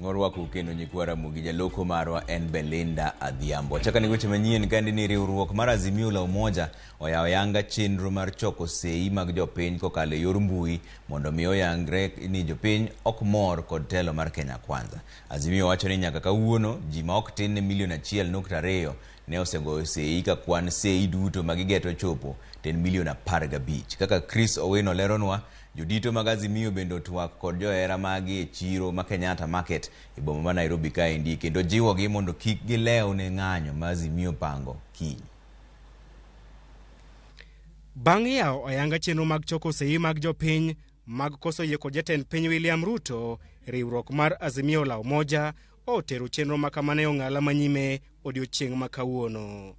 ngorwako kendo nyikwa Ramogi jaloko marwa en Belinda Adhiambo. Chaka ni weche manyien kandi ni riwruok mar Azimio la Umoja oyawo yanga chenro mar choko sei mag jopiny kokalo yor mbui mondo mi oyangre ni jopiny ok mor kod telo mar Kenya Kwanza. Azimio wacho ni nyaka kawuono ji ma ok tin milion 1.2 ne osego sei ka kwan sei duto magigeto chopo ten milion 15. Kaka Chris Owino leronwa, jodito mag Azimio bendo twak kod johera magi e chiro ma Kenyatta Market e boma ma Nairobi kaendi kendo jiwogi mondo kik gilew ne ng'anyo ma Azimio pango kiny. Bang' yawo oyanga chenro mag choko sei mag jopiny mag koso yie kod jatend piny William Ruto, riwruok mar Azimio la Umoja otero chenro ma kamane ong'ala manyime odiochieng' ma kawuono.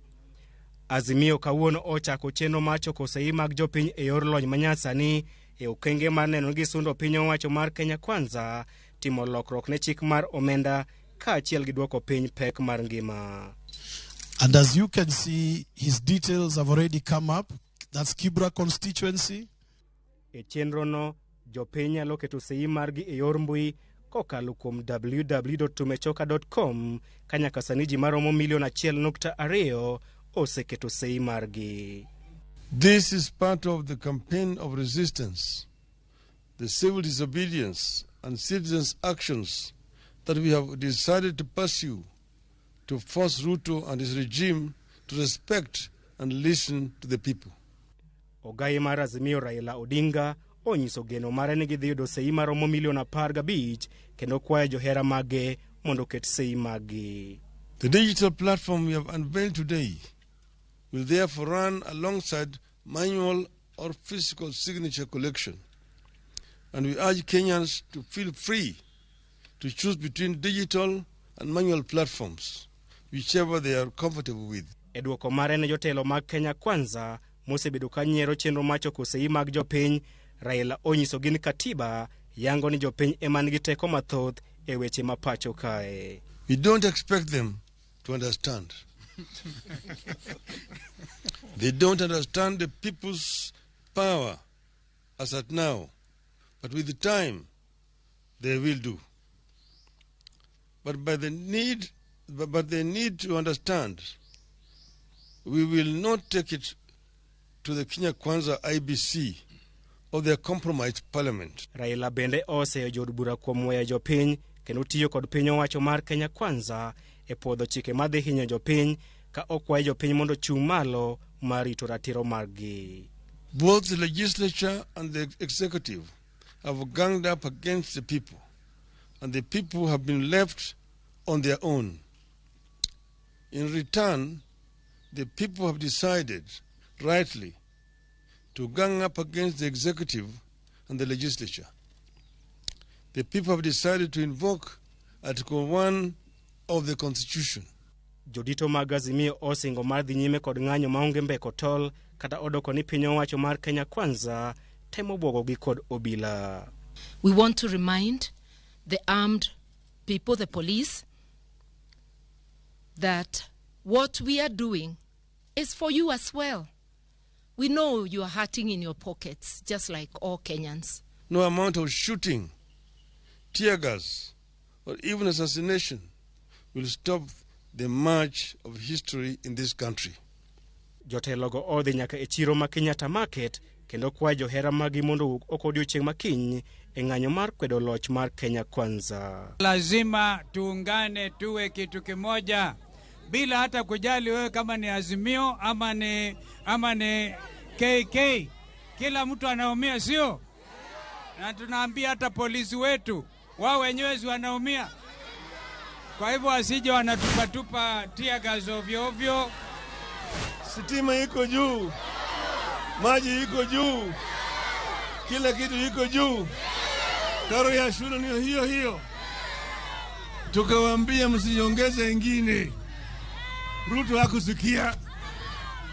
Azimio kawuono ochako chenro mar choko sei mag jopiny e yor lony manyasani e okenge mar neno gi sundo piny owacho mar Kenya Kwanza timo lokruok ne chik mar omenda kaachiel gi duoko piny pek mar ngima. And as you can see, his details have already come up. That's Kibra constituency. E chenro no, jopiny nyalo keto sei margi e yor mbui kokalo kuom www.tumechoka.com kanyaka sani ji maromo milion 1.2 oseketo sei margi. This is part of the campaign of resistance, the civil disobedience and citizens' actions that we have decided to pursue to force Ruto and his regime to respect and listen to the people. Ogai mar Azimio Raila Odinga onyiso geno mare ni gidhi yudo sei maromo milion 15 kendo kwayo johera mage mondo ket sei magi. The digital platform we have unveiled today will therefore run alongside manual or physical signature collection, and we urge Kenyans to feel free to choose between digital and manual platforms, whichever they are comfortable with. Eduoko mare ne jotelo mag Kenya Kwanza mosebedo ka nyiero chenro mar choko sei mag jopiny, Raila onyiso gin katiba yango ni jopiny ema nigi teko mathoth e weche ma pacho kae. We don't expect them to understand. They don't understand the people's power as at now, but with the time, they will do. But they need to understand, we will not take it to the Kenya Kwanza IBC of their compromised parliament. Raila bende oseyo jod bura kuom weyo jopiny kendo tiyo kod piny owacho mar Kenya Kwanza e podho chike madhi hinyo jopiny ka okwayo jopiny mondo chung' malo mar rito ratiro margi. Both the legislature and the executive have ganged up against the people, and the people have been left on their own. In return, the people have decided, rightly, to gang up against the executive and the legislature. The people have decided to invoke Article 1 of the Constitution. Jodito mag Azimio osingo mar dhi nyime kod ng'anyo maonge mbeko tol kata odoko ni piny owacho mar Kenya Kwanza temo bwogogi kod obila. We want to remind the armed people, the police, that what we are doing is for you as well. We know you are hurting in your pockets, just like all Kenyans. No amount of shooting, tear gas, or even assassination will stop the march of history in this country. Jotelogo odhi nyaka e chiro ma Kenyatta Market kendo kwayo johera magi mondo ok odiochieng' makiny e ng'anyo mar kwedo loch mar Kenya Kwanza. Lazima tuungane tuwe kitu kimoja bila hata kujali wewe kama ni Azimio ama ni KK. Kila mtu anaumia, sio? Na tunaambia hata polisi wetu wao wenyewe wanaumia. Kwa hivyo asije wanatupa tear gas ovyo ovyo. Sitima iko juu, maji iko juu, kila kitu iko juu, karo ya shule ni hiyo. Tukawaambia msiongeze ingine. Ruto hakusikia,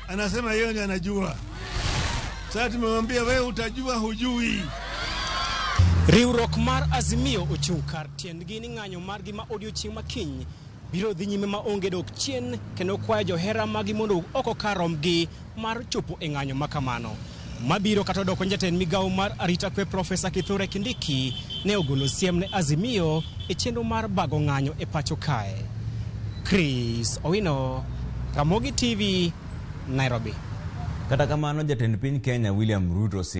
anasema yeye ndiye anajua. Sasa tumemwambia wewe utajua hujui. Riwruok mar Azimio ochung' kar tiendgi ni ng'anyo margi ma odiochieng' makiny biro dhi nyime ma onge dok chien kendo kwayo johera magi mondo oko karomgi mar chopo e ng'anyo makamano. Mabiro kata doko jatend migawo mar arita kwe Profesa Kithure Kindiki ne ogolo siem ne Azimio e chenro mar bago ng'anyo e pacho kae. Chris Owino, Ramogi TV, Nairobi. Kata kamano, jatend piny Kenya William Ruto